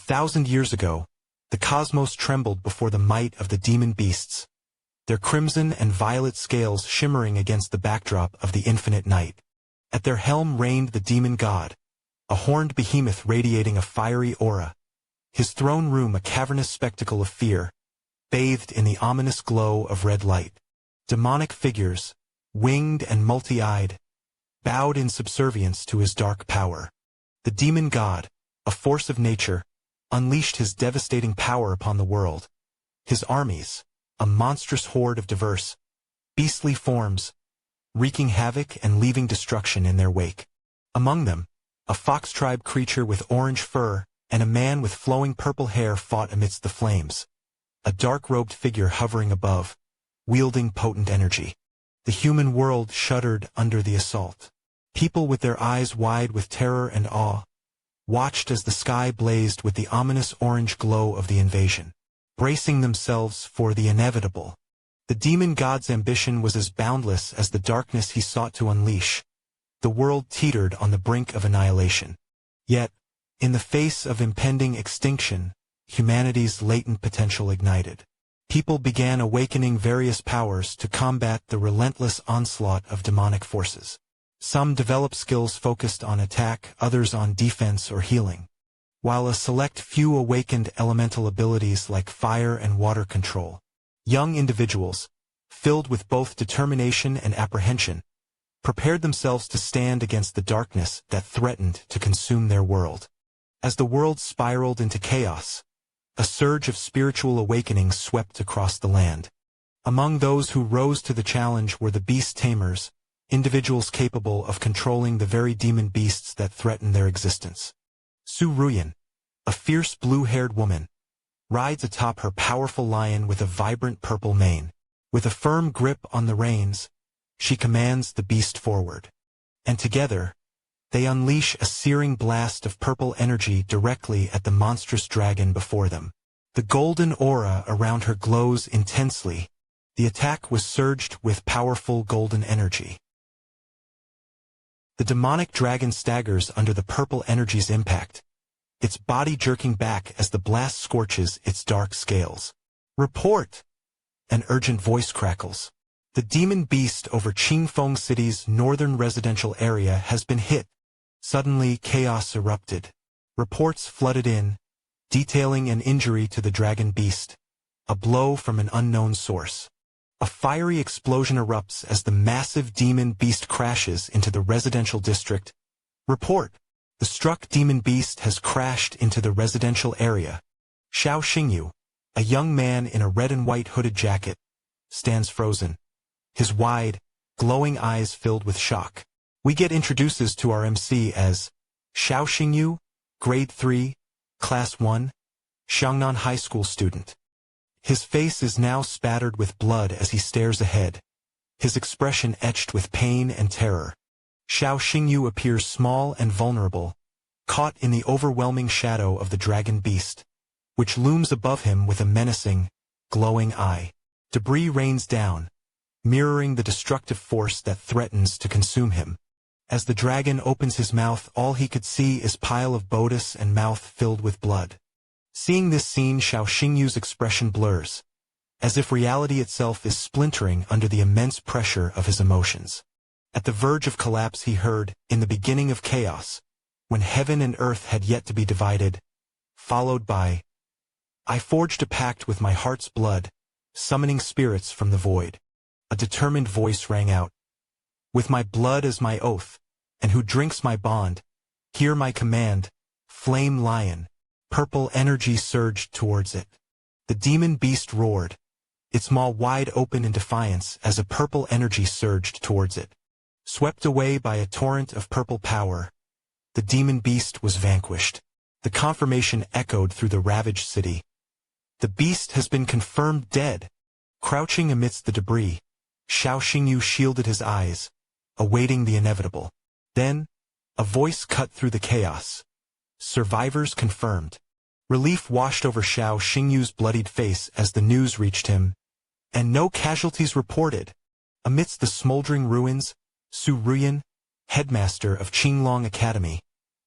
1,000 years ago, the cosmos trembled before the might of the demon beasts, their crimson and violet scales shimmering against the backdrop of the infinite night. At their helm reigned the demon god, a horned behemoth radiating a fiery aura, his throne room a cavernous spectacle of fear, bathed in the ominous glow of red light. Demonic figures, winged and multi-eyed, bowed in subservience to his dark power. The demon god, a force of nature, unleashed his devastating power upon the world. His armies, a monstrous horde of diverse, beastly forms, wreaking havoc and leaving destruction in their wake. Among them, a fox tribe creature with orange fur and a man with flowing purple hair fought amidst the flames, a dark-robed figure hovering above, wielding potent energy. The human world shuddered under the assault. People with their eyes wide with terror and awe watched as the sky blazed with the ominous orange glow of the invasion, bracing themselves for the inevitable. The demon god's ambition was as boundless as the darkness he sought to unleash. The world teetered on the brink of annihilation. Yet, in the face of impending extinction, humanity's latent potential ignited. People began awakening various powers to combat the relentless onslaught of demonic forces. Some developed skills focused on attack, others on defense or healing, while a select few awakened elemental abilities like fire and water control. Young individuals, filled with both determination and apprehension, prepared themselves to stand against the darkness that threatened to consume their world. As the world spiraled into chaos, a surge of spiritual awakening swept across the land. Among those who rose to the challenge were the beast tamers, individuals capable of controlling the very demon beasts that threaten their existence. Su Ruyan, a fierce blue-haired woman, rides atop her powerful lion with a vibrant purple mane. With a firm grip on the reins, she commands the beast forward. And together, they unleash a searing blast of purple energy directly at the monstrous dragon before them. The golden aura around her glows intensely. The attack was surged with powerful golden energy. The demonic dragon staggers under the purple energy's impact, its body jerking back as the blast scorches its dark scales. "Report!" An urgent voice crackles. The demon beast over Qingfeng City's northern residential area has been hit. Suddenly, chaos erupted. Reports flooded in, detailing an injury to the dragon beast, a blow from an unknown source. A fiery explosion erupts as the massive demon beast crashes into the residential district. Report! The struck demon beast has crashed into the residential area. Xiao Xingyu, a young man in a red and white hooded jacket, stands frozen, his wide, glowing eyes filled with shock. We get introduces to our MC as Xiao Xingyu, grade 3, class 1, Xiangnan High School student. His face is now spattered with blood as he stares ahead, his expression etched with pain and terror. Xiao Xingyu appears small and vulnerable, caught in the overwhelming shadow of the dragon beast, which looms above him with a menacing, glowing eye. Debris rains down, mirroring the destructive force that threatens to consume him. As the dragon opens his mouth, all he could see is pile of bodice and mouth filled with blood. Seeing this scene, Xiao Xingyu's expression blurs, as if reality itself is splintering under the immense pressure of his emotions. At the verge of collapse, he heard, in the beginning of chaos, when heaven and earth had yet to be divided, followed by, "I forged a pact with my heart's blood, summoning spirits from the void." A determined voice rang out, "With my blood as my oath, and who drinks my bond, hear my command, flame lion." Purple energy surged towards it. The demon beast roared, its maw wide open in defiance as a purple energy surged towards it. Swept away by a torrent of purple power, the demon beast was vanquished. The confirmation echoed through the ravaged city. The beast has been confirmed dead. Crouching amidst the debris, Xiao Xingyu shielded his eyes, awaiting the inevitable. Then, a voice cut through the chaos. "Survivors confirmed." Relief washed over Xiao Xingyu's bloodied face as the news reached him. And no casualties reported. Amidst the smoldering ruins, Su Ruyan, headmaster of Qinglong Academy,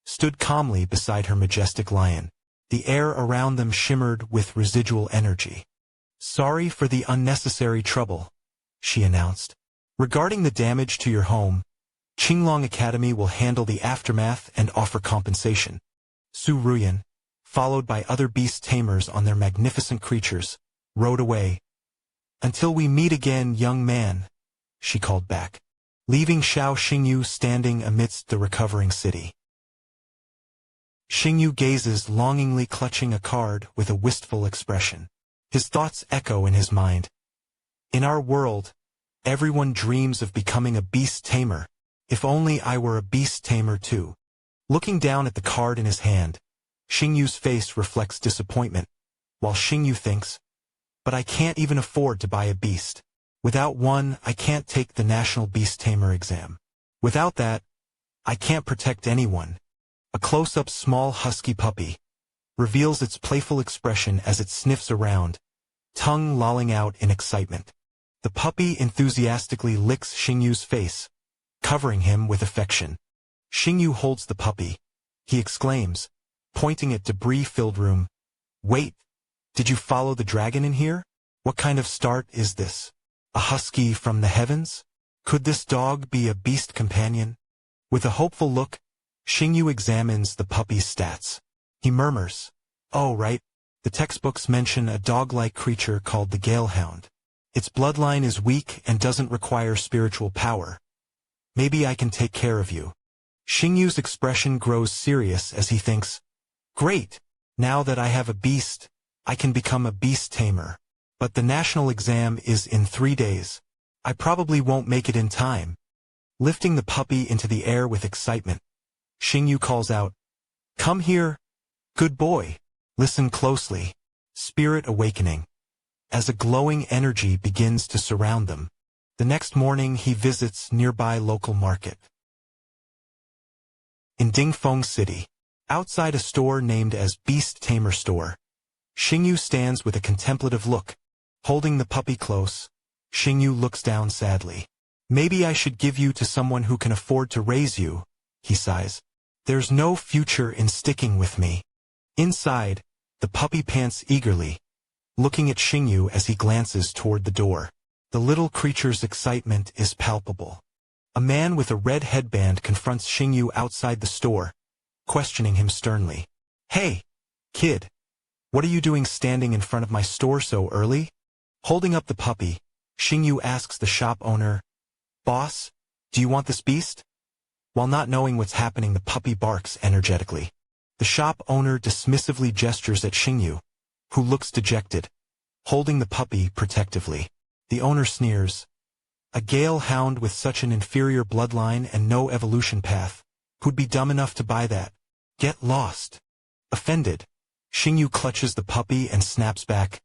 stood calmly beside her majestic lion. The air around them shimmered with residual energy. "Sorry for the unnecessary trouble," she announced. "Regarding the damage to your home, Qinglong Academy will handle the aftermath and offer compensation." Su Ruyan, followed by other beast tamers on their magnificent creatures, rode away. "Until we meet again, young man," she called back, leaving Xiao Xingyu standing amidst the recovering city. Xingyu gazes longingly, clutching a card with a wistful expression. His thoughts echo in his mind. In our world, everyone dreams of becoming a beast tamer. If only I were a beast tamer too. Looking down at the card in his hand, Xingyu's face reflects disappointment, while Xingyu thinks, "But I can't even afford to buy a beast. Without one, I can't take the National Beast Tamer exam. Without that, I can't protect anyone." A close-up small husky puppy reveals its playful expression as it sniffs around, tongue lolling out in excitement. The puppy enthusiastically licks Xingyu's face, covering him with affection. Xingyu holds the puppy. He exclaims, pointing at debris-filled room, "Wait, did you follow the dragon in here? What kind of start is this? A husky from the heavens? Could this dog be a beast companion?" With a hopeful look, Xingyu examines the puppy's stats. He murmurs, "Oh right, the textbooks mention a dog-like creature called the Galehound. Its bloodline is weak and doesn't require spiritual power. Maybe I can take care of you." Xingyu's expression grows serious as he thinks, "Great, now that I have a beast, I can become a beast tamer. But the national exam is in 3 days. I probably won't make it in time." Lifting the puppy into the air with excitement, Xingyu calls out, "Come here, good boy. Listen closely." Spirit awakening. As a glowing energy begins to surround them, the next morning he visits nearby local market. In Dingfeng City, outside a store named as Beast Tamer Store, Xingyu stands with a contemplative look. Holding the puppy close, Xingyu looks down sadly. "Maybe I should give you to someone who can afford to raise you," he sighs. "There's no future in sticking with me." Inside, the puppy pants eagerly, looking at Xingyu as he glances toward the door. The little creature's excitement is palpable. A man with a red headband confronts Xingyu outside the store, questioning him sternly. "Hey, kid, what are you doing standing in front of my store so early?" Holding up the puppy, Xingyu asks the shop owner, "Boss, do you want this beast?" While not knowing what's happening, the puppy barks energetically. The shop owner dismissively gestures at Xingyu, who looks dejected, holding the puppy protectively. The owner sneers, "A Gale Hound with such an inferior bloodline and no evolution path, who'd be dumb enough to buy that? Get lost." Offended, Xingyu clutches the puppy and snaps back,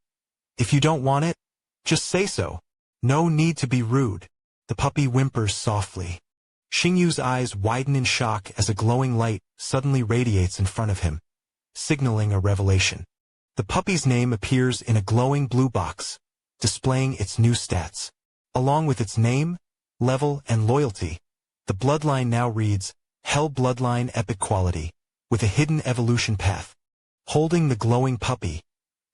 "If you don't want it, just say so. No need to be rude." The puppy whimpers softly. Xingyu's eyes widen in shock as a glowing light suddenly radiates in front of him, signaling a revelation. The puppy's name appears in a glowing blue box, displaying its new stats. Along with its name, level, and loyalty, the bloodline now reads, Hell Bloodline Epic Quality, with a hidden evolution path. Holding the glowing puppy,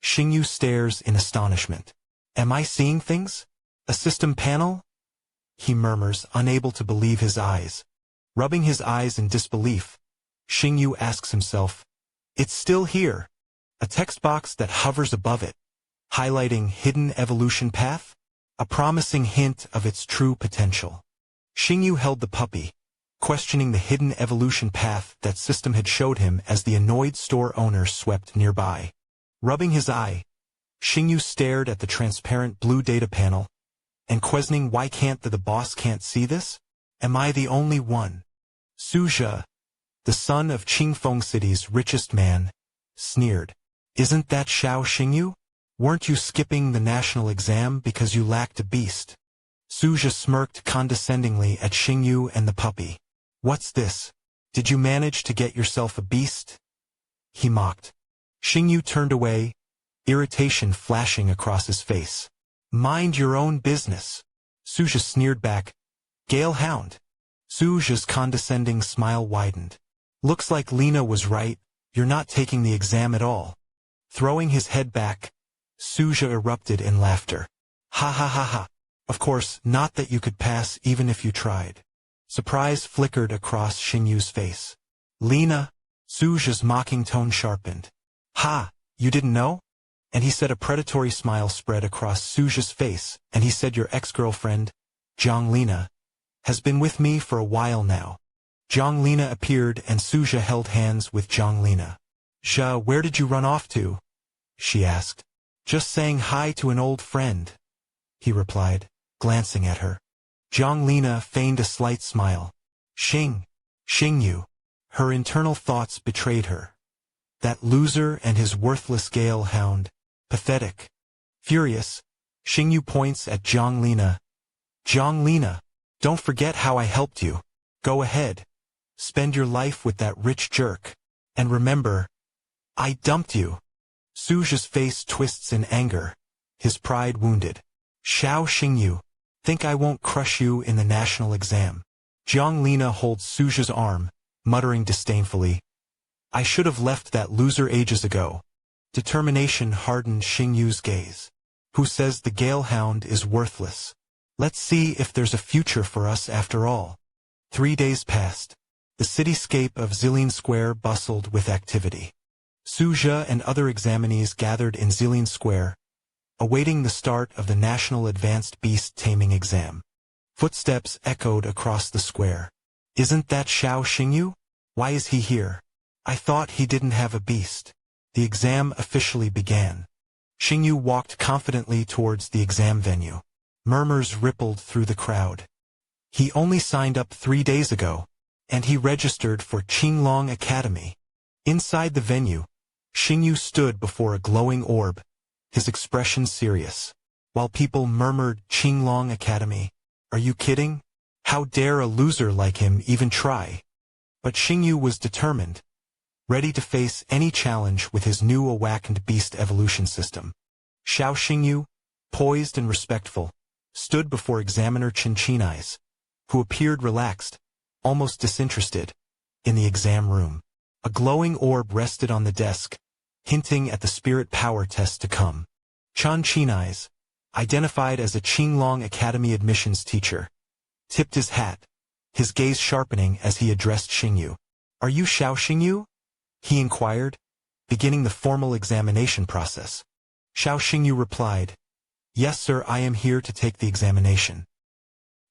Xingyu stares in astonishment. "Am I seeing things? A system panel?" he murmurs, unable to believe his eyes. Rubbing his eyes in disbelief, Xingyu asks himself, "It's still here." A text box that hovers above it, highlighting Hidden Evolution Path, a promising hint of its true potential. Xingyu held the puppy, questioning the hidden evolution path that system had showed him as the annoyed store owner swept nearby. Rubbing his eye, Xingyu stared at the transparent blue data panel, and questioning, "Why can't the boss can't see this? Am I the only one?" Suja, the son of Qingfeng City's richest man, sneered, "Isn't that Xiao Xingyu? Weren't you skipping the national exam because you lacked a beast?" Suja smirked condescendingly at Xingyu and the puppy. "What's this? Did you manage to get yourself a beast?" he mocked. Xingyu turned away, irritation flashing across his face. "Mind your own business." Suja sneered back, "Gale Hound." Suja's condescending smile widened. "Looks like Lena was right. You're not taking the exam at all. Throwing his head back, Suja erupted in laughter. Ha ha ha ha. Of course, not that you could pass even if you tried. Surprise flickered across Xingyu's face. Lena, Suja's mocking tone sharpened. Ha, you didn't know? And he said a predatory smile spread across Suja's face, and he said your ex-girlfriend, Zhang Lena, has been with me for a while now. Zhang Lena appeared and Suja held hands with Zhang Lena. Zha, where did you run off to? She asked. Just saying hi to an old friend, he replied, glancing at her. Zhang Lena feigned a slight smile. Xingyu. Her internal thoughts betrayed her. That loser and his worthless gale hound. Pathetic. Furious, Xingyu points at Zhang Lena. Zhang Lena, don't forget how I helped you. Go ahead. Spend your life with that rich jerk. And remember, I dumped you. Suja's face twists in anger, his pride wounded. Xiao Xingyu, think I won't crush you in the national exam. Zhang Lena holds Suja's arm, muttering disdainfully. I should have left that loser ages ago. Determination hardened Xingyu's gaze. Who says the Galehound is worthless? Let's see if there's a future for us after all. 3 days passed. The cityscape of Zillion Square bustled with activity. Suja and other examinees gathered in Zillion Square, awaiting the start of the National Advanced Beast Taming Exam. Footsteps echoed across the square. Isn't that Xiao Xingyu? Why is he here? I thought he didn't have a beast. The exam officially began. Xingyu walked confidently towards the exam venue. Murmurs rippled through the crowd. He only signed up 3 days ago, and he registered for Qinglong Academy. Inside the venue, Xingyu stood before a glowing orb, his expression serious. While people murmured, Qinglong Academy, are you kidding? How dare a loser like him even try? But Xingyu was determined, ready to face any challenge with his new awakened beast evolution system. Xiao Xingyu, poised and respectful, stood before examiner Chinchini's, who appeared relaxed, almost disinterested, in the exam room. A glowing orb rested on the desk, hinting at the spirit power test to come. Chinchini's, identified as a Qinglong Academy admissions teacher, tipped his hat, his gaze sharpening as he addressed Xingyu. Are you Xiao Xingyu? He inquired, beginning the formal examination process. Xiao Xingyu replied, Yes sir, I am here to take the examination.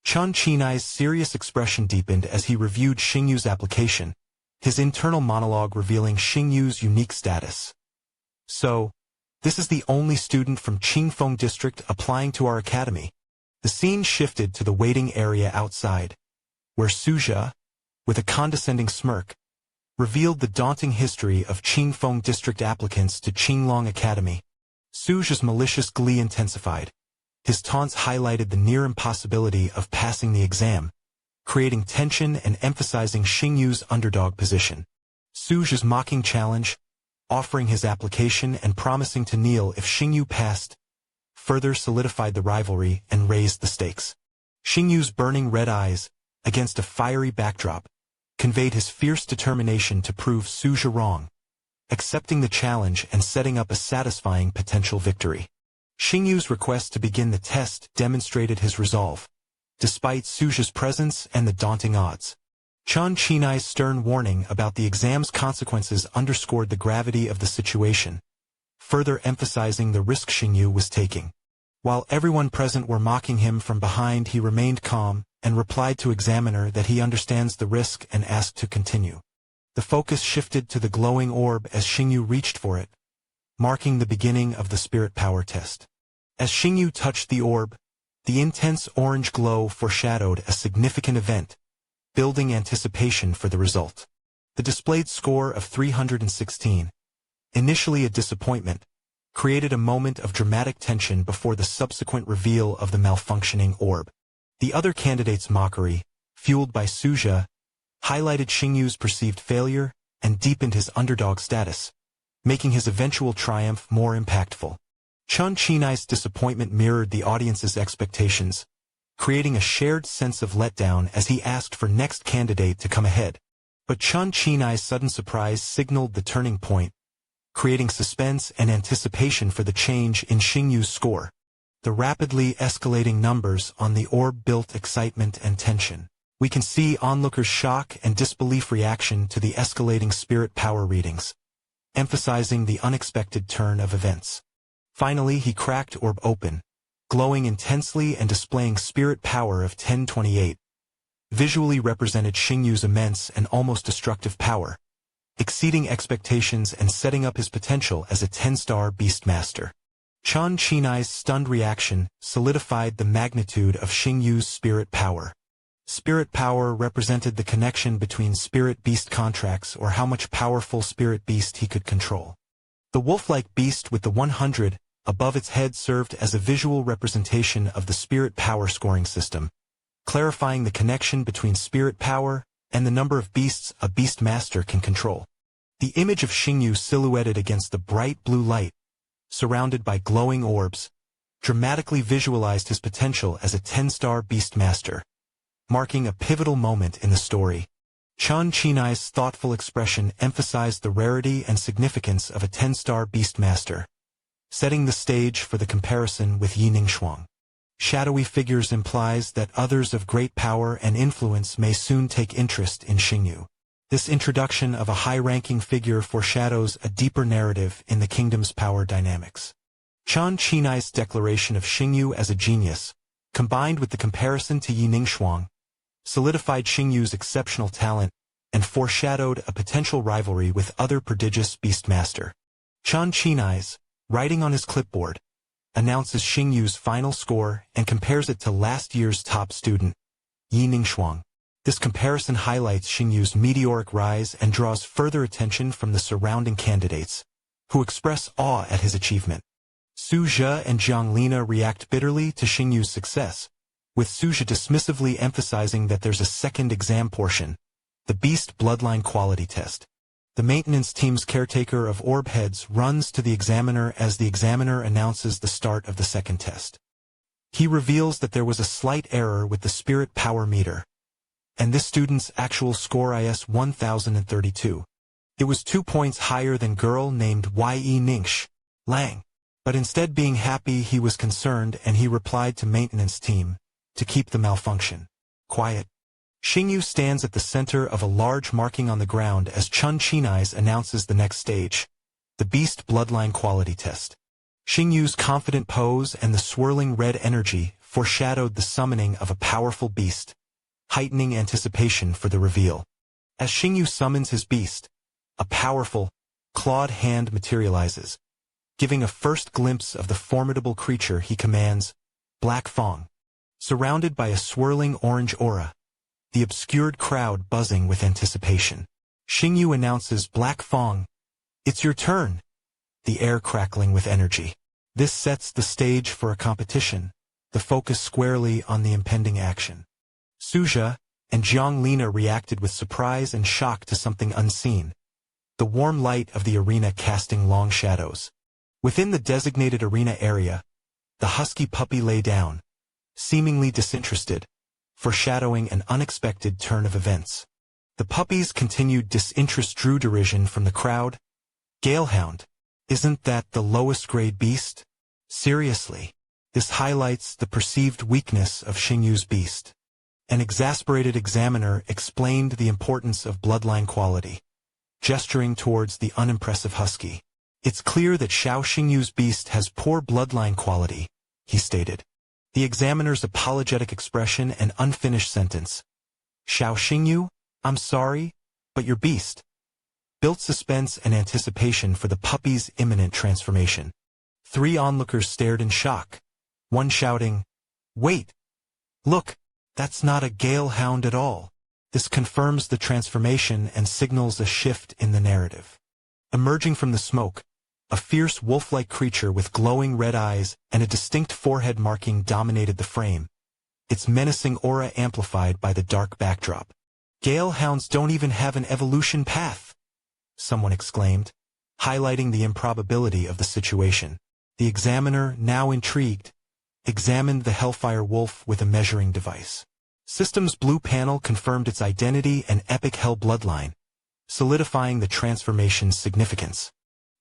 Chinchini's serious expression deepened as he reviewed Xingyu's application, his internal monologue revealing Xingyu's unique status. So, this is the only student from Qingfeng district applying to our academy. The scene shifted to the waiting area outside, where Suja, with a condescending smirk, revealed the daunting history of Qingfeng district applicants to Qinglong Academy. Suja's malicious glee intensified. His taunts highlighted the near impossibility of passing the exam, creating tension and emphasizing Xingyu's underdog position. Suja's mocking challenge, offering his application and promising to kneel if Xingyu passed, further solidified the rivalry and raised the stakes. Xingyu's burning red eyes, against a fiery backdrop, conveyed his fierce determination to prove Suja wrong, accepting the challenge and setting up a satisfying potential victory. Xingyu's request to begin the test demonstrated his resolve, despite Suja's presence and the daunting odds. Chinchini's stern warning about the exam's consequences underscored the gravity of the situation, further emphasizing the risk Xingyu was taking. While everyone present were mocking him from behind, he remained calm and replied to examiner that he understands the risk and asked to continue. The focus shifted to the glowing orb as Xingyu reached for it, marking the beginning of the spirit power test. As Xingyu touched the orb, the intense orange glow foreshadowed a significant event, building anticipation for the result. The displayed score of 316, initially a disappointment, created a moment of dramatic tension before the subsequent reveal of the malfunctioning orb. The other candidates' mockery, fueled by Suja, highlighted Xingyu's perceived failure and deepened his underdog status, making his eventual triumph more impactful. Chinchini's disappointment mirrored the audience's expectations, creating a shared sense of letdown as he asked for next candidate to come ahead. But Chun Chinai's sudden surprise signaled the turning point, creating suspense and anticipation for the change in Xingyu's score. The rapidly escalating numbers on the orb built excitement and tension. We can see onlookers' shock and disbelief reaction to the escalating spirit power readings, emphasizing the unexpected turn of events. Finally, he cracked orb open, glowing intensely and displaying spirit power of 1028, visually represented Xingyu's immense and almost destructive power, exceeding expectations and setting up his potential as a 10-star beastmaster. Chun Chinai's stunned reaction solidified the magnitude of Xingyu's spirit power. Spirit power represented the connection between spirit-beast contracts or how much powerful spirit beast he could control. The wolf-like beast with the 100 above its head served as a visual representation of the spirit power scoring system, clarifying the connection between spirit power and the number of beasts a beastmaster can control. The image of Xingyu silhouetted against the bright blue light, surrounded by glowing orbs, dramatically visualized his potential as a 10-star beastmaster, marking a pivotal moment in the story. Chun Chinai's thoughtful expression emphasized the rarity and significance of a 10-star beastmaster, setting the stage for the comparison with Yi Ningxuang. Shadowy figures implies that others of great power and influence may soon take interest in Xingyu. This introduction of a high-ranking figure foreshadows a deeper narrative in the kingdom's power dynamics. Chun Chinai's declaration of Xingyu as a genius, combined with the comparison to Yi Ningxuang, solidified Xingyu's exceptional talent and foreshadowed a potential rivalry with other prodigious beastmaster. Chun Chinai's, writing on his clipboard, announces Xingyu's final score and compares it to last year's top student, Yi Ningxuang. This comparison highlights Xingyu's meteoric rise and draws further attention from the surrounding candidates, who express awe at his achievement. Su Zhe and Jiang Lina react bitterly to Xingyu's success, with Su Zhe dismissively emphasizing that there's a second exam portion, the Beast Bloodline Quality Test. The maintenance team's caretaker of orb heads runs to the examiner as the examiner announces the start of the second test. He reveals that there was a slight error with the spirit power meter, and this student's actual score is 1032. It was 2 points higher than girl named Yi Ningx Lang. But instead being happy, he was concerned and he replied to maintenance team to keep the malfunction quiet. Xingyu stands at the center of a large marking on the ground as Chun Chinai's announces the next stage, the Beast Bloodline Quality Test. Xingyu's confident pose and the swirling red energy foreshadowed the summoning of a powerful beast, heightening anticipation for the reveal. As Xingyu summons his beast, a powerful, clawed hand materializes, giving a first glimpse of the formidable creature he commands, Black Fang. Surrounded by a swirling orange aura, the obscured crowd buzzing with anticipation. Xingyu announces, Black Fang, it's your turn, the air crackling with energy. This sets the stage for a competition, the focus squarely on the impending action. Su Zhe and Jiang Lina reacted with surprise and shock to something unseen, the warm light of the arena casting long shadows. Within the designated arena area, the husky puppy lay down, seemingly disinterested, foreshadowing an unexpected turn of events. The puppy's continued disinterest drew derision from the crowd. Galehound, isn't that the lowest grade beast? Seriously. This highlights the perceived weakness of Xingyu's beast. An exasperated examiner explained the importance of bloodline quality, gesturing towards the unimpressive husky. It's clear that Xiao Xingyu's beast has poor bloodline quality, he stated. The examiner's apologetic expression and unfinished sentence, Xiao Xingyu, I'm sorry, but your beast, built suspense and anticipation for the puppy's imminent transformation. 3 onlookers stared in shock, one shouting, Wait! Look, that's not a Galehound at all. This confirms the transformation and signals a shift in the narrative. Emerging from the smoke, a fierce wolf-like creature with glowing red eyes and a distinct forehead marking dominated the frame, its menacing aura amplified by the dark backdrop. Galehounds don't even have an evolution path, someone exclaimed, highlighting the improbability of the situation. The examiner, now intrigued, examined the Hellfire Wolf with a measuring device. System's blue panel confirmed its identity and epic hell bloodline, solidifying the transformation's significance.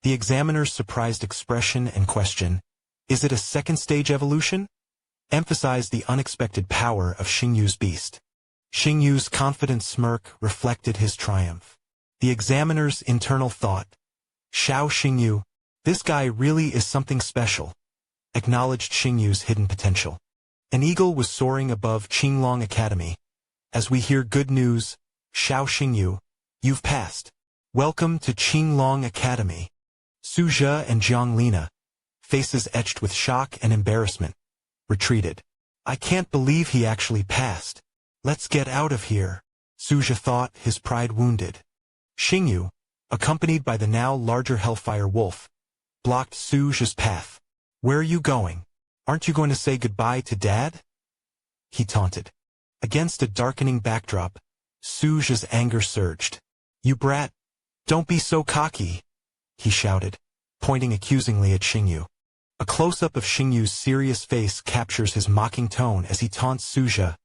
The examiner's surprised expression and question, "Is it a second-stage evolution?" emphasized the unexpected power of Xingyu's beast. Xingyu's confident smirk reflected his triumph. The examiner's internal thought, "Xiao Xingyu, this guy really is something special," acknowledged Xingyu's hidden potential. An eagle was soaring above Qinglong Academy. "As we hear good news, Xiao Xingyu, you've passed. Welcome to Qinglong Academy." Suzhe and Jiang Lina, faces etched with shock and embarrassment, retreated. "I can't believe he actually passed. Let's get out of here," Suzhe thought, his pride wounded. Xingyu, accompanied by the now larger Hellfire Wolf, blocked Suzhe's path. "Where are you going? Aren't you going to say goodbye to Dad?" he taunted. Against a darkening backdrop, Suzhe's anger surged. "You brat! Don't be so cocky!" he shouted, pointing accusingly at Xingyu. A close-up of Xingyu's serious face captures his mocking tone as he taunts Suzhe,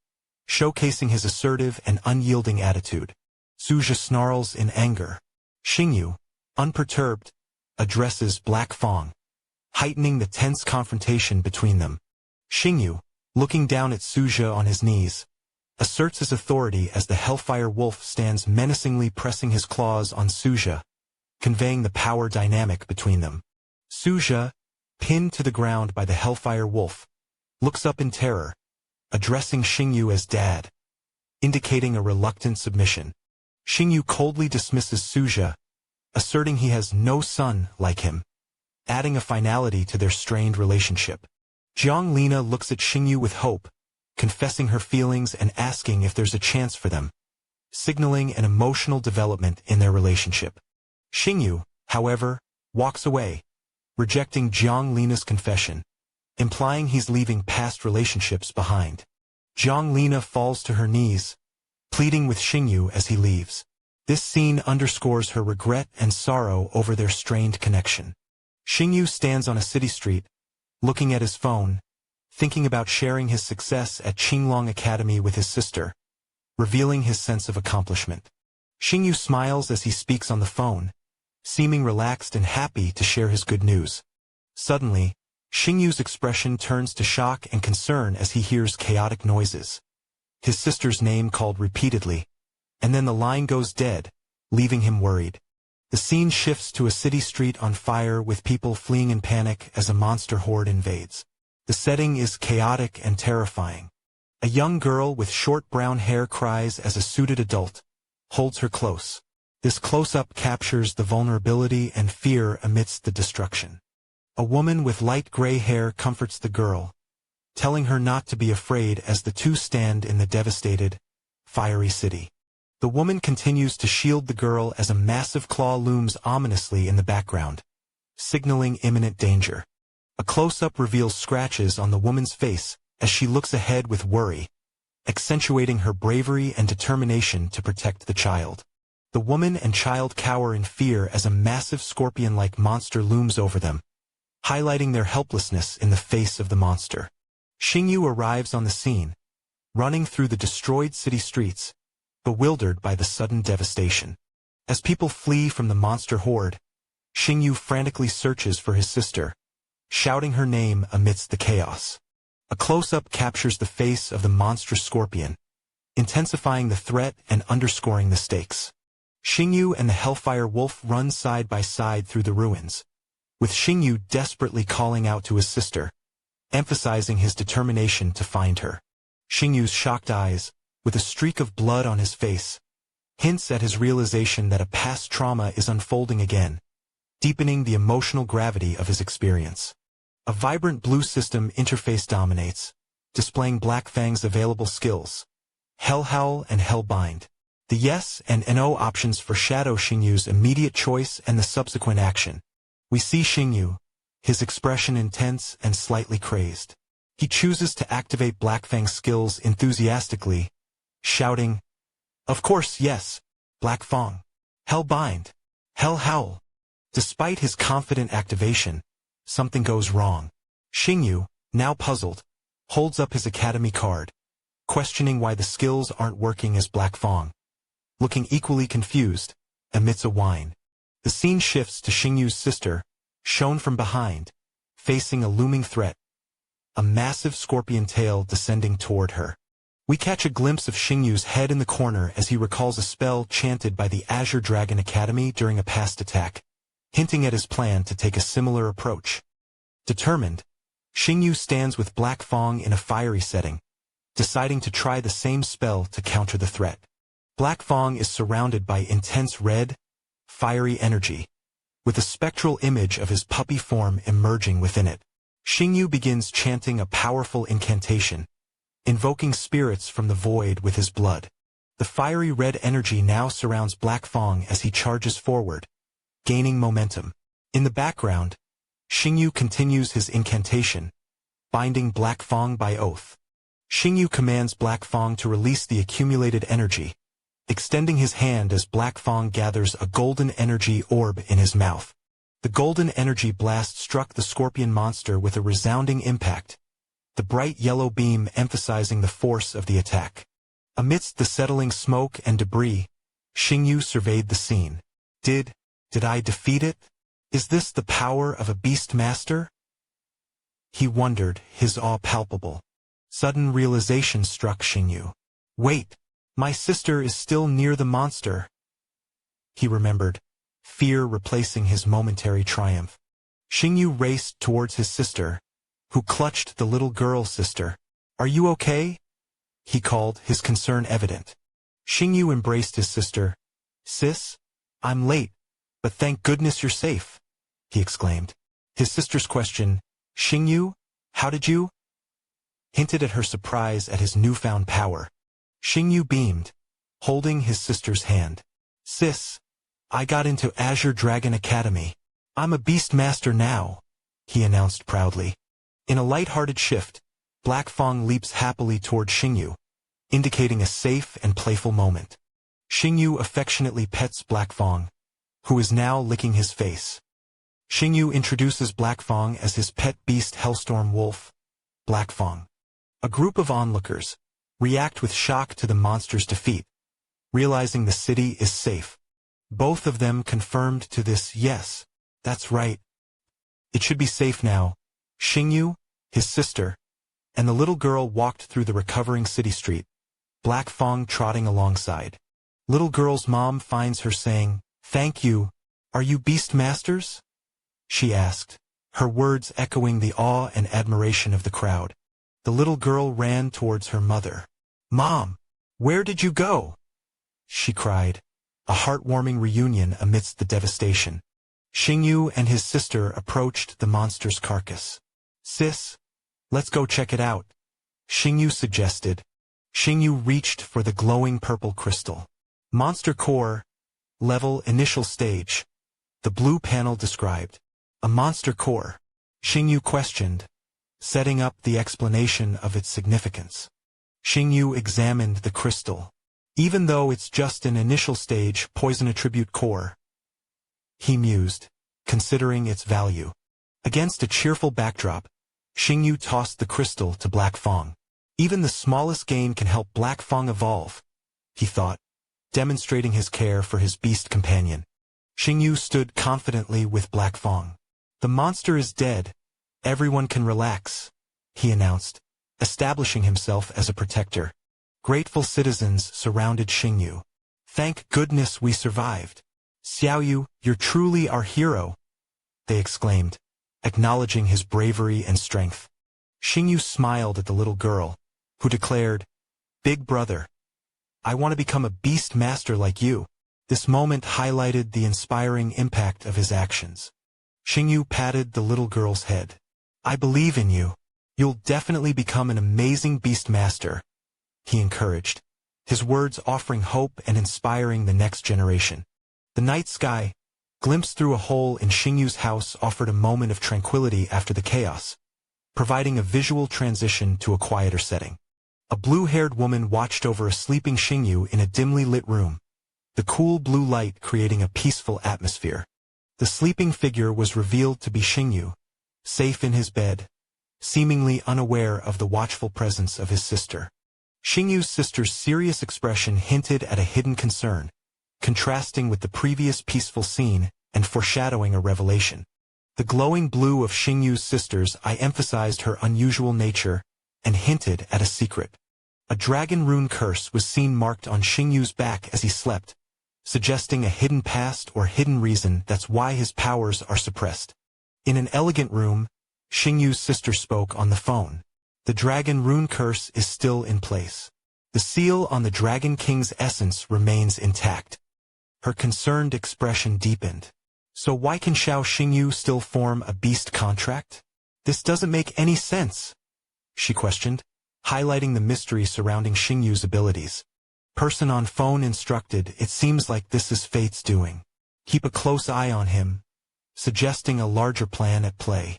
showcasing his assertive and unyielding attitude. Suzhe snarls in anger. Xingyu, unperturbed, addresses Black Fang, heightening the tense confrontation between them. Xingyu, looking down at Suzhe on his knees, asserts his authority as the Hellfire Wolf stands menacingly pressing his claws on Suzhe, conveying the power dynamic between them. Suzhe, pinned to the ground by the Hellfire Wolf, looks up in terror, addressing Xingyu as Dad, indicating a reluctant submission. Xingyu coldly dismisses Suzhe, asserting he has no son like him, adding a finality to their strained relationship. Jiang Lina looks at Xingyu with hope, confessing her feelings and asking if there's a chance for them, signaling an emotional development in their relationship. Xingyu, however, walks away, rejecting Jiang Lina's confession, implying he's leaving past relationships behind. Jiang Lina falls to her knees, pleading with Xingyu as he leaves. This scene underscores her regret and sorrow over their strained connection. Xingyu stands on a city street, looking at his phone, thinking about sharing his success at Qinglong Academy with his sister, revealing his sense of accomplishment. Xingyu smiles as he speaks on the phone, seeming relaxed and happy to share his good news. Suddenly, Xingyu's expression turns to shock and concern as he hears chaotic noises. His sister's name called repeatedly, and then the line goes dead, leaving him worried. The scene shifts to a city street on fire with people fleeing in panic as a monster horde invades. The setting is chaotic and terrifying. A young girl with short brown hair cries as a suited adult holds her close. This close-up captures the vulnerability and fear amidst the destruction. A woman with light gray hair comforts the girl, telling her not to be afraid as the two stand in the devastated, fiery city. The woman continues to shield the girl as a massive claw looms ominously in the background, signaling imminent danger. A close-up reveals scratches on the woman's face as she looks ahead with worry, accentuating her bravery and determination to protect the child. The woman and child cower in fear as a massive scorpion-like monster looms over them, highlighting their helplessness in the face of the monster. Xingyu arrives on the scene, running through the destroyed city streets, bewildered by the sudden devastation. As people flee from the monster horde, Xingyu frantically searches for his sister, shouting her name amidst the chaos. A close-up captures the face of the monstrous scorpion, intensifying the threat and underscoring the stakes. Xingyu and the Hellfire Wolf run side by side through the ruins, with Xingyu desperately calling out to his sister, emphasizing his determination to find her. Xingyu's shocked eyes, with a streak of blood on his face, hints at his realization that a past trauma is unfolding again, deepening the emotional gravity of his experience. A vibrant blue system interface dominates, displaying Black Fang's available skills, Hell Howl and Hellbind. The yes and no options foreshadow Xingyu's immediate choice and the subsequent action. We see Xingyu, his expression intense and slightly crazed. He chooses to activate Black Fang's skills enthusiastically, shouting, "Of course, yes, Black Fang. Hellbind. Hell Howl." Despite his confident activation, something goes wrong. Xingyu, now puzzled, holds up his academy card, questioning why the skills aren't working as Black Fang. Looking equally confused, emits a whine. The scene shifts to Xingyu's sister, shown from behind, facing a looming threat, a massive scorpion tail descending toward her. We catch a glimpse of Xingyu's head in the corner as he recalls a spell chanted by the Azure Dragon Academy during a past attack, hinting at his plan to take a similar approach. Determined, Xingyu stands with Black Fang in a fiery setting, deciding to try the same spell to counter the threat. Black Fang is surrounded by intense red, fiery energy, with a spectral image of his puppy form emerging within it. Xingyu begins chanting a powerful incantation, invoking spirits from the void with his blood. The fiery red energy now surrounds Black Fang as he charges forward, gaining momentum. In the background, Xingyu continues his incantation, binding Black Fang by oath. Xingyu commands Black Fang to release the accumulated energy, extending his hand as Black Fang gathers a golden energy orb in his mouth. The golden energy blast struck the scorpion monster with a resounding impact, the bright yellow beam emphasizing the force of the attack. Amidst the settling smoke and debris, Xingyu surveyed the scene. Did I defeat it? Is this the power of a beast master? He wondered, his awe palpable. Sudden realization struck Xingyu. Wait, my sister is still near the monster. He remembered, fear replacing his momentary triumph. Xingyu raced towards his sister, who clutched the little girl's sister. Are you okay? He called, his concern evident. Xingyu embraced his sister. Sis, I'm late, but thank goodness you're safe, he exclaimed. His sister's question, Xingyu, how did you? Hinted at her surprise at his newfound power. Xingyu beamed, holding his sister's hand. Sis, I got into Azure Dragon Academy. I'm a beast master now, he announced proudly. In a light-hearted shift, Black Fang leaps happily toward Xingyu, indicating a safe and playful moment. Xingyu affectionately pets Black Fang, who is now licking his face. Xingyu introduces Black Fang as his pet beast Hellstorm Wolf, Black Fang. A group of onlookers react with shock to the monster's defeat, realizing the city is safe. Both of them confirmed to this, yes, that's right. It should be safe now. Xingyu, his sister, and the little girl walked through the recovering city street, Black Fang trotting alongside. Little girl's mom finds her saying, Thank you. Are you beast masters? She asked, her words echoing the awe and admiration of the crowd. The little girl ran towards her mother. Mom, where did you go? She cried, a heartwarming reunion amidst the devastation. Xingyu and his sister approached the monster's carcass. Sis, let's go check it out, Xingyu suggested. Xingyu reached for the glowing purple crystal. Monster core, level initial stage. The blue panel described. A monster core, Xingyu questioned, setting up the explanation of its significance. Xingyu examined the crystal. Even though it's just an initial stage poison attribute core, he mused, considering its value. Against a cheerful backdrop, Xingyu tossed the crystal to Black Fang. Even the smallest gain can help Black Fang evolve, he thought, demonstrating his care for his beast companion. Xingyu stood confidently with Black Fang. The monster is dead. Everyone can relax, he announced, establishing himself as a protector. Grateful citizens surrounded Xingyu. Thank goodness we survived. Xiaoyu, you're truly our hero, they exclaimed, acknowledging his bravery and strength. Xingyu smiled at the little girl, who declared, Big brother, I want to become a beast master like you. This moment highlighted the inspiring impact of his actions. Xingyu patted the little girl's head. I believe in you. You'll definitely become an amazing beast master, he encouraged, his words offering hope and inspiring the next generation. The night sky, glimpsed through a hole in Xingyu's house, offered a moment of tranquility after the chaos, providing a visual transition to a quieter setting. A blue-haired woman watched over a sleeping Xingyu in a dimly lit room, the cool blue light creating a peaceful atmosphere. The sleeping figure was revealed to be Xingyu, safe in his bed, seemingly unaware of the watchful presence of his sister. Xingyu's sister's serious expression hinted at a hidden concern, contrasting with the previous peaceful scene and foreshadowing a revelation. The glowing blue of Xingyu's sister's eye emphasized her unusual nature and hinted at a secret. A dragon rune curse was seen marked on Xingyu's back as he slept, suggesting a hidden past or hidden reason that's why his powers are suppressed. In an elegant room, Xingyu's sister spoke on the phone. The dragon rune curse is still in place. The seal on the Dragon King's essence remains intact. Her concerned expression deepened. So why can Xiao Xingyu still form a beast contract? This doesn't make any sense, she questioned, highlighting the mystery surrounding Xingyu's abilities. Person on phone instructed, it seems like this is fate's doing. Keep a close eye on him, suggesting a larger plan at play.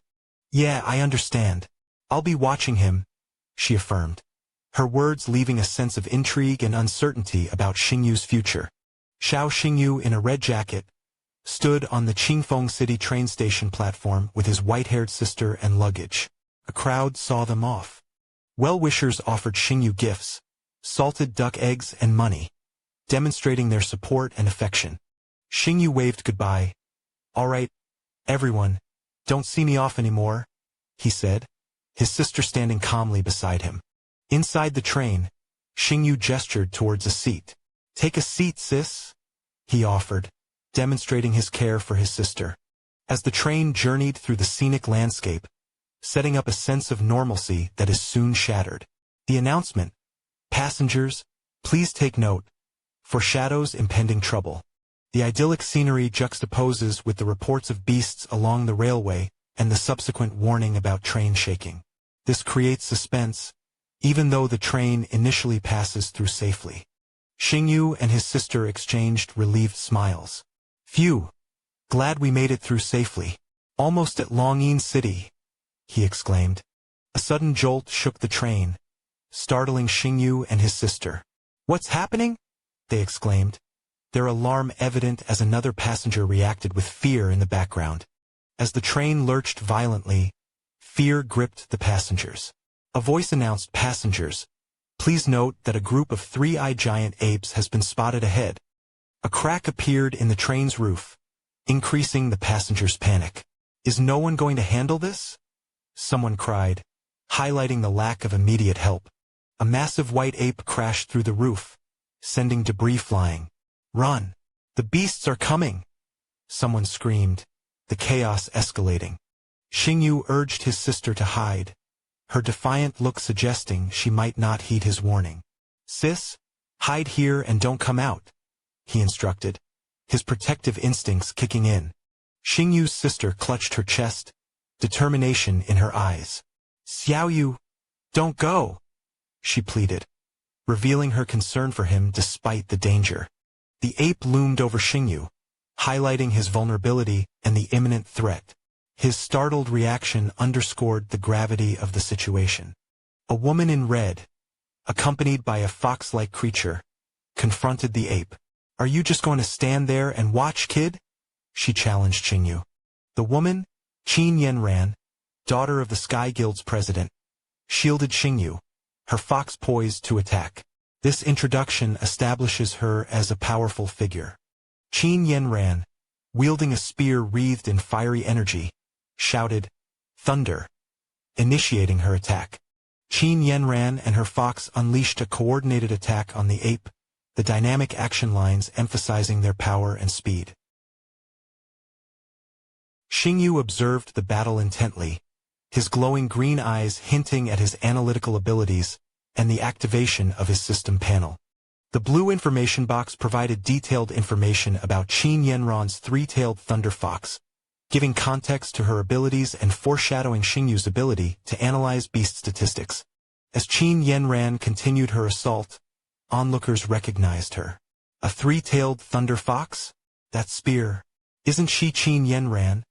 Yeah, I understand. I'll be watching him, she affirmed, her words leaving a sense of intrigue and uncertainty about Xingyu's future. Xiao Xingyu, in a red jacket, stood on the Qingfeng City train station platform with his white-haired sister and luggage. A crowd saw them off. Well-wishers offered Xingyu gifts, salted duck eggs and money, demonstrating their support and affection. Xingyu waved goodbye. All right, everyone, don't see me off anymore, he said, his sister standing calmly beside him. Inside the train, Xingyu gestured towards a seat. Take a seat, sis, he offered, demonstrating his care for his sister. As the train journeyed through the scenic landscape, setting up a sense of normalcy that is soon shattered. The announcement, "Passengers, please take note," foreshadows impending trouble. The idyllic scenery juxtaposes with the reports of beasts along the railway and the subsequent warning about train shaking. This creates suspense, even though the train initially passes through safely. Xingyu and his sister exchanged relieved smiles. Phew! Glad we made it through safely. Almost at Longyin City, he exclaimed. A sudden jolt shook the train, startling Xingyu and his sister. What's happening? They exclaimed, their alarm evident as another passenger reacted with fear in the background. As the train lurched violently, fear gripped the passengers. A voice announced, "Passengers, please note that a group of three-eyed giant apes has been spotted ahead." A crack appeared in the train's roof, increasing the passengers' panic. Is no one going to handle this? Someone cried, highlighting the lack of immediate help. A massive white ape crashed through the roof, sending debris flying. Run! The beasts are coming! Someone screamed, the chaos escalating. Xingyu urged his sister to hide, her defiant look suggesting she might not heed his warning. Sis, hide here and don't come out, he instructed, his protective instincts kicking in. Xingyu's sister clutched her chest, determination in her eyes. Xiaoyu, don't go, she pleaded, revealing her concern for him despite the danger. The ape loomed over Xingyu, highlighting his vulnerability and the imminent threat. His startled reaction underscored the gravity of the situation. A woman in red, accompanied by a fox-like creature, confronted the ape. Are you just going to stand there and watch, kid? She challenged Xingyu. The woman, Qin Yanran, daughter of the Sky Guild's president, shielded Xingyu, her fox poised to attack. This introduction establishes her as a powerful figure. Qin Yanran, wielding a spear wreathed in fiery energy, shouted, "Thunder!" initiating her attack. Qin Yanran and her fox unleashed a coordinated attack on the ape, the dynamic action lines emphasizing their power and speed. Xingyu observed the battle intently, his glowing green eyes hinting at his analytical abilities and the activation of his system panel. The blue information box provided detailed information about Qin Yanran's three-tailed thunder fox, giving context to her abilities and foreshadowing Xingyu's ability to analyze beast statistics. As Qin Yanran continued her assault, onlookers recognized her. A three-tailed thunder fox? That spear. Isn't she Qin Yanran,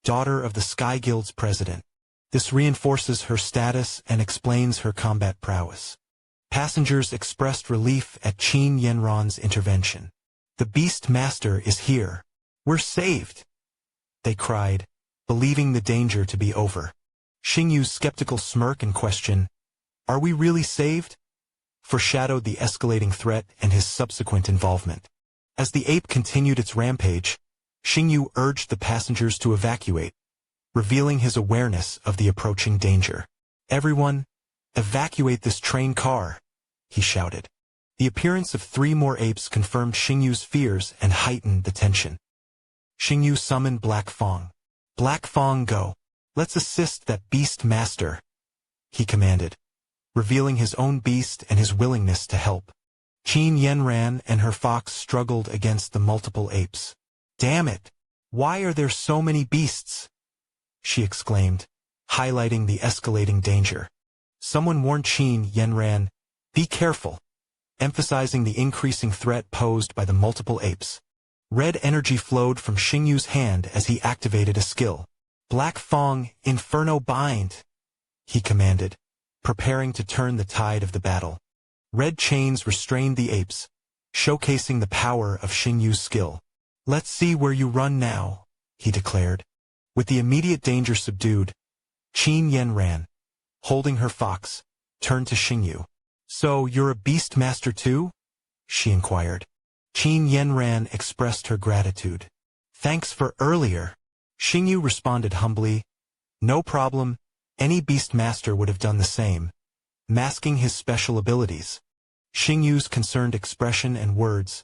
daughter of the Sky Guild's president? This reinforces her status and explains her combat prowess. Passengers expressed relief at Qin Yanran's intervention. The Beast Master is here. We're saved, they cried, believing the danger to be over. Xingyu's skeptical smirk and question, "Are we really saved?" foreshadowed the escalating threat and his subsequent involvement. As the ape continued its rampage, Xingyu urged the passengers to evacuate, revealing his awareness of the approaching danger. "Everyone, evacuate this train car," he shouted. The appearance of 3 more apes confirmed Xingyu's fears and heightened the tension. Xingyu summoned Black Fang. "Black Fang, go. Let's assist that beast master," he commanded, revealing his own beast and his willingness to help. Qin Yanran and her fox struggled against the multiple apes. "Damn it! Why are there so many beasts?" she exclaimed, highlighting the escalating danger. Someone warned Qin Yanran, "Be careful," emphasizing the increasing threat posed by the multiple apes. Red energy flowed from Xingyu's hand as he activated a skill. "Black Fang, Inferno Bind," he commanded, preparing to turn the tide of the battle. Red chains restrained the apes, showcasing the power of Xingyu's skill. "Let's see where you run now," he declared. With the immediate danger subdued, Qin Yanran, holding her fox, turned to Xingyu. "So you're a beast master too?" she inquired. Qin Yanran expressed her gratitude. "Thanks for earlier." Xingyu responded humbly, "No problem, any beast master would have done the same," masking his special abilities. Xingyu's concerned expression and words,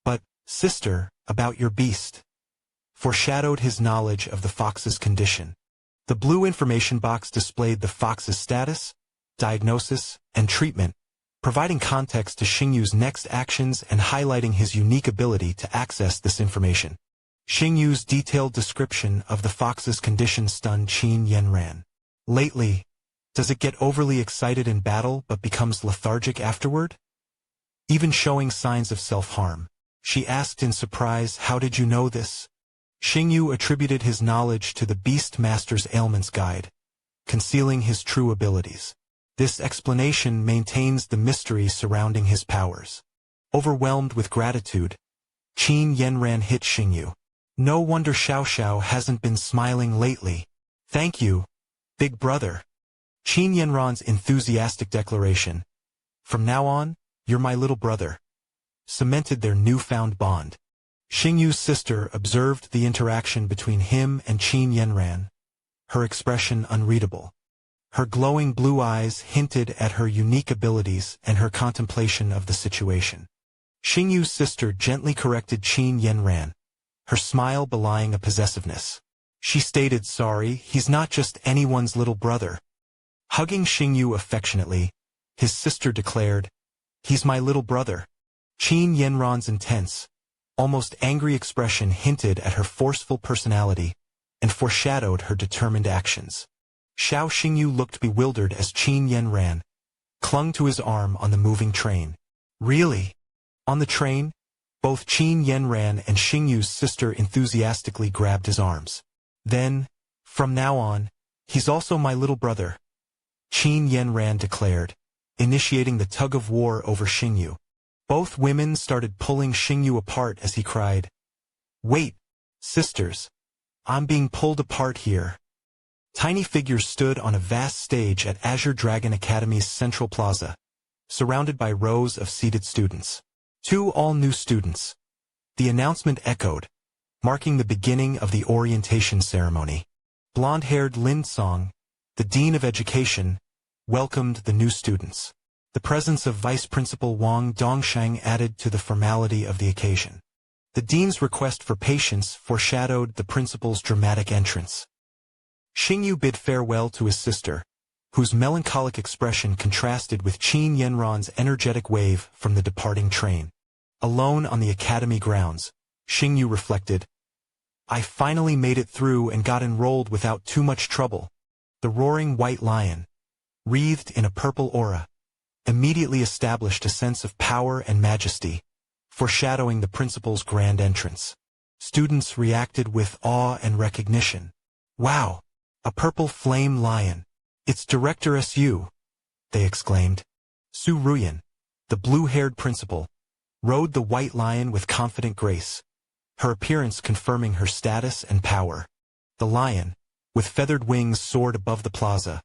"But, sister, about your beast," foreshadowed his knowledge of the fox's condition. The blue information box displayed the fox's status, diagnosis, and treatment, providing context to Xingyu's next actions and highlighting his unique ability to access this information. Xingyu's detailed description of the fox's condition stunned Qin Yanran. "Lately, does it get overly excited in battle but becomes lethargic afterward? Even showing signs of self-harm?" she asked in surprise. "How did you know this?" Xingyu attributed his knowledge to the Beast Master's Ailments Guide, concealing his true abilities. This explanation maintains the mystery surrounding his powers. Overwhelmed with gratitude, Qin Yanran hit Xingyu. "No wonder Xiao Xiao hasn't been smiling lately." "Thank you, big brother." Qin Yanran's enthusiastic declaration, "From now on, you're my little brother," cemented their newfound bond. Xingyu's sister observed the interaction between him and Qin Yanran, her expression unreadable. Her glowing blue eyes hinted at her unique abilities and her contemplation of the situation. Xingyu's sister gently corrected Qin Yanran, her smile belying a possessiveness. She stated, "Sorry, he's not just anyone's little brother." Hugging Xingyu affectionately, his sister declared, "He's my little brother." Qin Yanran's intense, almost angry expression hinted at her forceful personality and foreshadowed her determined actions. Xiao Xingyu looked bewildered as Qin Yanran clung to his arm on the moving train. "Really? On the train?" Both Qin Yanran and Xingyu's sister enthusiastically grabbed his arms. "Then, from now on, he's also my little brother," Qin Yanran declared, initiating the tug-of-war over Xingyu. Both women started pulling Xingyu apart as he cried, "Wait, sisters, I'm being pulled apart here." Tiny figures stood on a vast stage at Azure Dragon Academy's Central Plaza, surrounded by rows of seated students. 2 all-new students. The announcement echoed, marking the beginning of the orientation ceremony. Blonde-haired Lin Song, the Dean of Education, welcomed the new students. The presence of Vice Principal Wang Dongshang added to the formality of the occasion. The Dean's request for patience foreshadowed the principal's dramatic entrance. Xingyu bid farewell to his sister, whose melancholic expression contrasted with Qin Yanran's energetic wave from the departing train. Alone on the academy grounds, Xingyu reflected, "I finally made it through and got enrolled without too much trouble." The roaring white lion, wreathed in a purple aura, immediately established a sense of power and majesty, foreshadowing the principal's grand entrance. Students reacted with awe and recognition. "Wow! A purple flame lion! It's Director Su!" they exclaimed. Su Ruyan, the blue-haired principal, rode the white lion with confident grace, her appearance confirming her status and power. The lion, with feathered wings, soared above the plaza,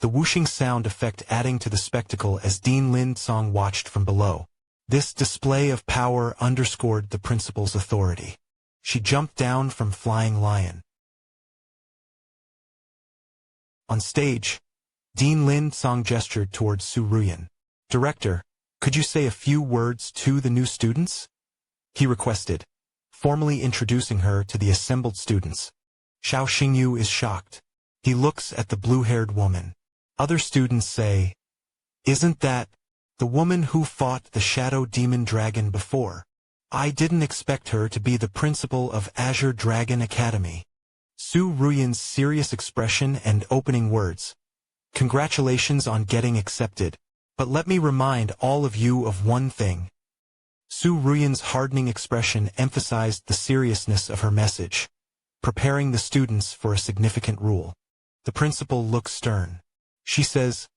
the whooshing sound effect adding to the spectacle as Dean Lin Song watched from below. This display of power underscored the principal's authority. She jumped down from Flying Lion. On stage, Dean Lin Song gestured towards Su Ruyan. "Director, could you say a few words to the new students?" he requested, formally introducing her to the assembled students. Xiao Xingyu is shocked. He looks at the blue-haired woman. Other students say, "Isn't that the woman who fought the Shadow Demon Dragon before? I didn't expect her to be the principal of Azure Dragon Academy." Su Ruyan's serious expression and opening words. "Congratulations on getting accepted. But let me remind all of you of one thing." Su Ruyan's hardening expression emphasized the seriousness of her message, preparing the students for a significant rule. The principal looks stern. She says,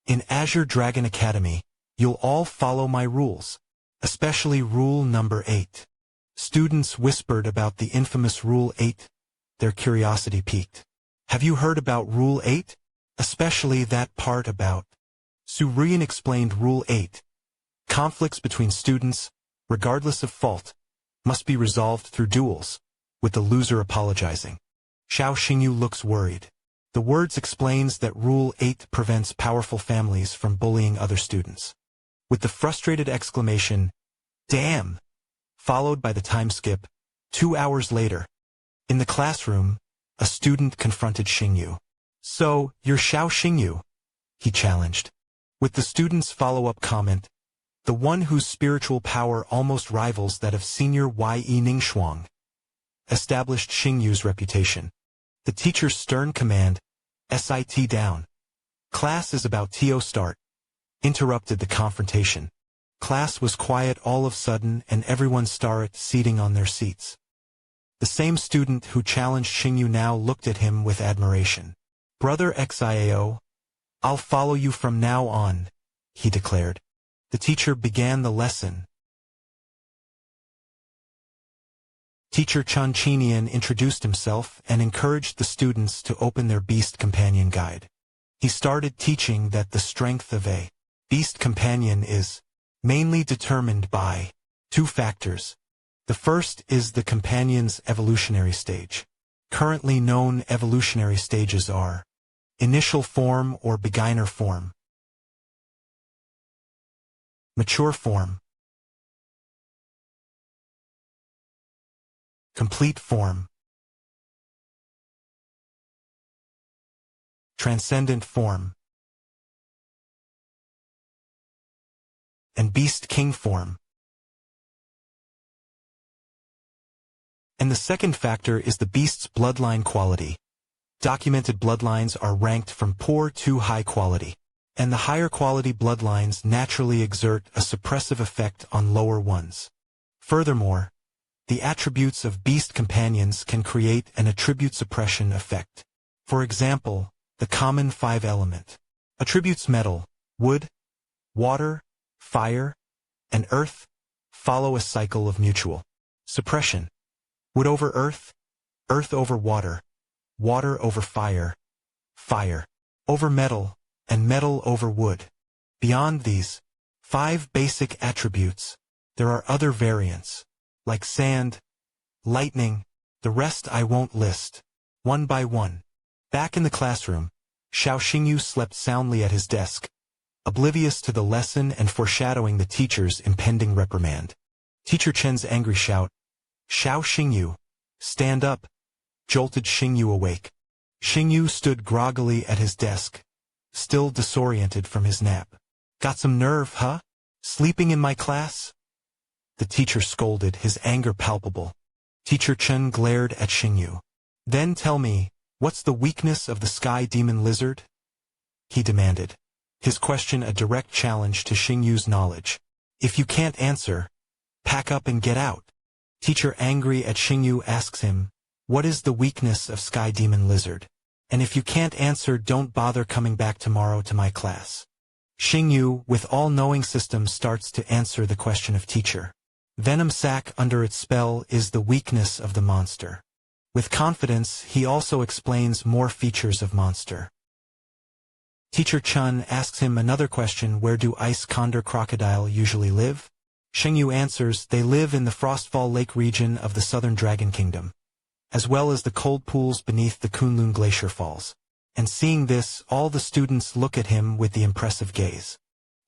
"In Azure Dragon Academy, you'll all follow my rules, especially Rule Number 8. Students whispered about the infamous Rule 8. Their curiosity piqued. "Have you heard about Rule 8? Especially that part about—" Su Ruyan explained Rule 8. Conflicts between students, regardless of fault, must be resolved through duels, with the loser apologizing. Xiao Xingyu looks worried. The words explains that Rule 8 prevents powerful families from bullying other students. With the frustrated exclamation, "Damn!" followed by the time skip, 2 hours later. In the classroom, a student confronted Xingyu. "So, you're Xiao Xingyu?" he challenged. With the student's follow-up comment, "The one whose spiritual power almost rivals that of senior Ye Ningxuang," established Xingyu's reputation. The teacher's stern command, "Sit down. Class is about to start," interrupted the confrontation. Class was quiet all of a sudden and everyone started seating on their seats. The same student who challenged Xingyu now looked at him with admiration. "Brother Xiao, I'll follow you from now on," he declared. The teacher began the lesson. Teacher Chun Chinian introduced himself and encouraged the students to open their Beast Companion guide. He started teaching that the strength of a Beast Companion is mainly determined by 2 factors. The first is the companion's evolutionary stage. Currently known evolutionary stages are initial form or beginner form, mature form, complete form, transcendent form, and Beast King form. And the second factor is the beast's bloodline quality. Documented bloodlines are ranked from poor to high quality, and the higher quality bloodlines naturally exert a suppressive effect on lower ones. Furthermore, the attributes of beast companions can create an attribute suppression effect. For example, the common 5-element attributes metal, wood, water, fire, and earth follow a cycle of mutual suppression. Wood over earth, earth over water, water over fire, fire over metal, and metal over wood. Beyond these 5 basic attributes, there are other variants, like sand, lightning. The rest I won't list. One by one. Back in the classroom, Xiao Xingyu slept soundly at his desk, oblivious to the lesson and foreshadowing the teacher's impending reprimand. Teacher Chen's angry shout, "Xiao Xingyu, stand up," jolted Xingyu awake. Xingyu stood groggily at his desk, still disoriented from his nap. "Got some nerve, huh? Sleeping in my class?" The teacher scolded, his anger palpable. Teacher Chen glared at Xingyu. "Then tell me, what's the weakness of the sky demon lizard?" he demanded, his question a direct challenge to Xingyu's knowledge. "If you can't answer, pack up and get out." Teacher angry at Xingyu asks him, "What is the weakness of sky demon lizard? And if you can't answer, don't bother coming back tomorrow to my class." Xingyu, with all-knowing system, starts to answer the question of teacher. Venom sac under its spell is the weakness of the monster. With confidence, he also explains more features of monster. Teacher Chun asks him another question: where do ice condor crocodile usually live? Shengyu answers they live in the Frostfall Lake region of the Southern Dragon Kingdom, as well as the cold pools beneath the Kunlun Glacier Falls. And seeing this, all the students look at him with the impressive gaze.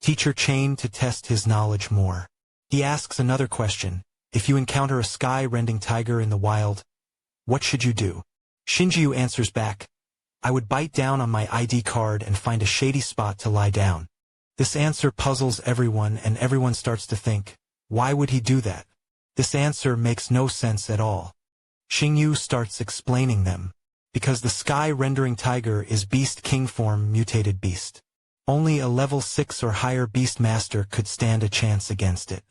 Teacher Chain to test his knowledge more. He asks another question. If you encounter a sky-rending tiger in the wild, what should you do? Shinjiu answers back, I would bite down on my ID card and find a shady spot to lie down. This answer puzzles everyone and everyone starts to think, why would he do that? This answer makes no sense at all. Xingyu starts explaining them. Because the sky-rendering tiger is Beast King form mutated beast. Only a level 6 or higher beast master could stand a chance against it.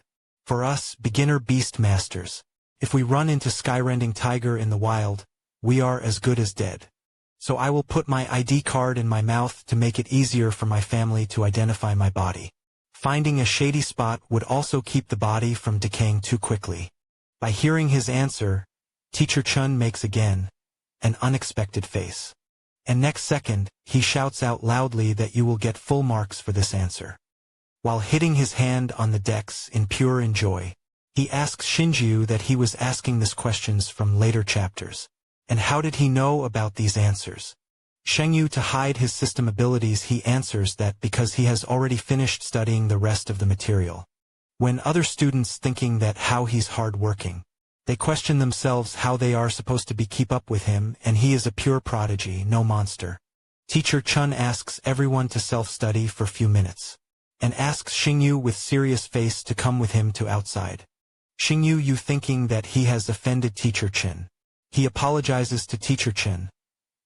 For us, beginner beast masters, if we run into sky-rending tiger in the wild, we are as good as dead. So I will put my ID card in my mouth to make it easier for my family to identify my body. Finding a shady spot would also keep the body from decaying too quickly. By hearing his answer, Teacher Chun makes again an unexpected face. And next second, he shouts out loudly that you will get full marks for this answer. While hitting his hand on the decks in pure enjoy, he asks Shinjiu that he was asking these questions from later chapters. And how did he know about these answers? Shengyu, to hide his system abilities, he answers that because he has already finished studying the rest of the material. When other students thinking that how he's hard-working, they question themselves how they are supposed to keep up with him, and he is a pure prodigy, no monster. Teacher Chun asks everyone to self-study for few minutes, and asks Xingyu with serious face to come with him to outside. Xingyu, you thinking that he has offended Teacher Chen. He apologizes to Teacher Chen,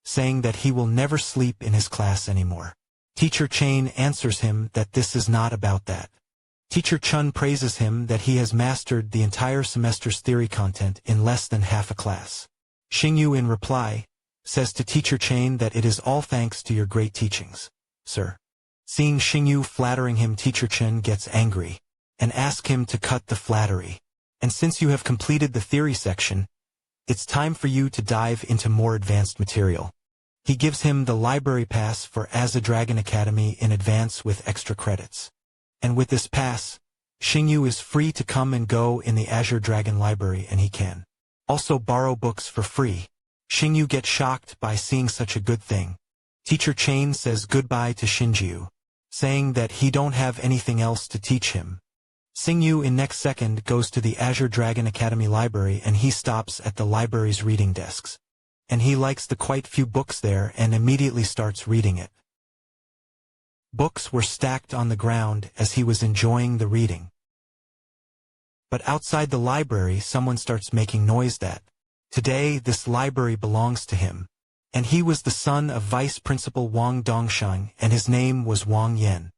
saying that he will never sleep in his class anymore. Teacher Chen answers him that this is not about that. Teacher Chun praises him that he has mastered the entire semester's theory content in less than half a class. Xingyu in reply says to Teacher Chen that it is all thanks to your great teachings, sir. Seeing Xingyu flattering him, Teacher Chen gets angry and asks him to cut the flattery. And since you have completed the theory section, it's time for you to dive into more advanced material. He gives him the library pass for Asa Dragon Academy in advance with extra credits. And with this pass, Xingyu is free to come and go in the Azure Dragon Library, and he can also borrow books for free. Xingyu gets shocked by seeing such a good thing. Teacher Chen says goodbye to Shinjiu, saying that he don't have anything else to teach him. Xingyu in next second goes to the Azure Dragon Academy library, and he stops at the library's reading desks. And he likes the quite few books there and immediately starts reading it. Books were stacked on the ground as he was enjoying the reading. But outside the library, someone starts making noise that today this library belongs to him. And he was the son of Vice Principal Wang Dongshang, and his name was Wang Yan.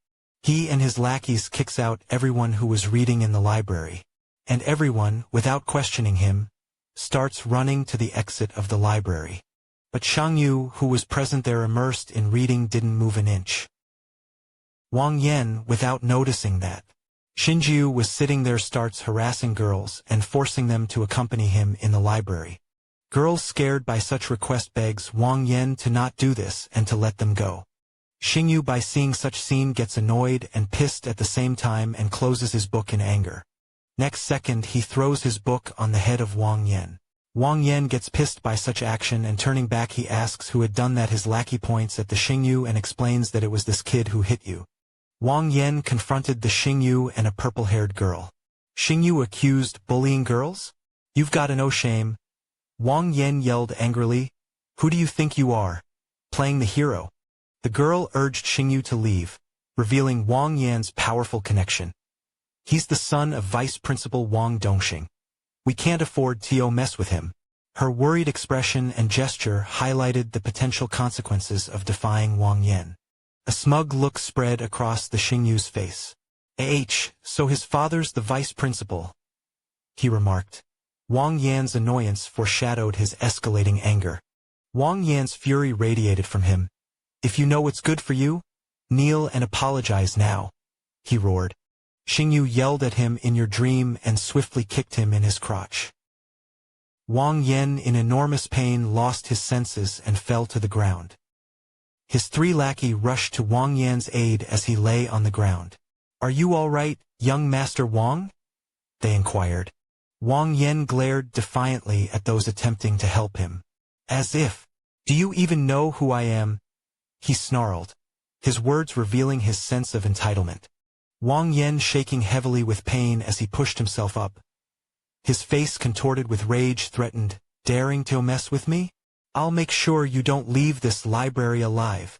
He and his lackeys kicks out everyone who was reading in the library. And everyone, without questioning him, starts running to the exit of the library. But Shang Yu, who was present there immersed in reading, didn't move an inch. Wang Yan, without noticing that Shinjiu was sitting there, starts harassing girls and forcing them to accompany him in the library. Girls, scared by such request, begs Wang Yan to not do this and to let them go. Xingyu, by seeing such scene, gets annoyed and pissed at the same time and closes his book in anger. Next second, he throws his book on the head of Wang Yan. Wang Yan gets pissed by such action, and turning back he asks who had done that. His lackey points at the Xingyu and explains that it was this kid who hit you. Wang Yan confronted the Xingyu and a purple-haired girl. Xingyu accused bullying girls? You've got no shame. Wang Yan yelled angrily. Who do you think you are? Playing the hero? The girl urged Xingyu to leave, revealing Wang Yan's powerful connection. He's the son of Vice Principal Wang Dongxing. We can't afford to mess with him. Her worried expression and gesture highlighted the potential consequences of defying Wang Yan. A smug look spread across the Xingyu's face. So his father's the vice principal, he remarked. Wang Yan's annoyance foreshadowed his escalating anger. Wang Yan's fury radiated from him. If you know what's good for you, kneel and apologize now, he roared. Xingyu yelled at him, in your dream, and swiftly kicked him in his crotch. Wang Yan, in enormous pain, lost his senses and fell to the ground. His three lackey rushed to Wang Yan's aid as he lay on the ground. Are you all right, young Master Wang? they inquired. Wang Yen glared defiantly at those attempting to help him. As if, "Do you even know who I am?" he snarled, his words revealing his sense of entitlement. Wang Yen shaking heavily with pain as he pushed himself up. His face contorted with rage threatened, "Daring to mess with me? I'll make sure you don't leave this library alive."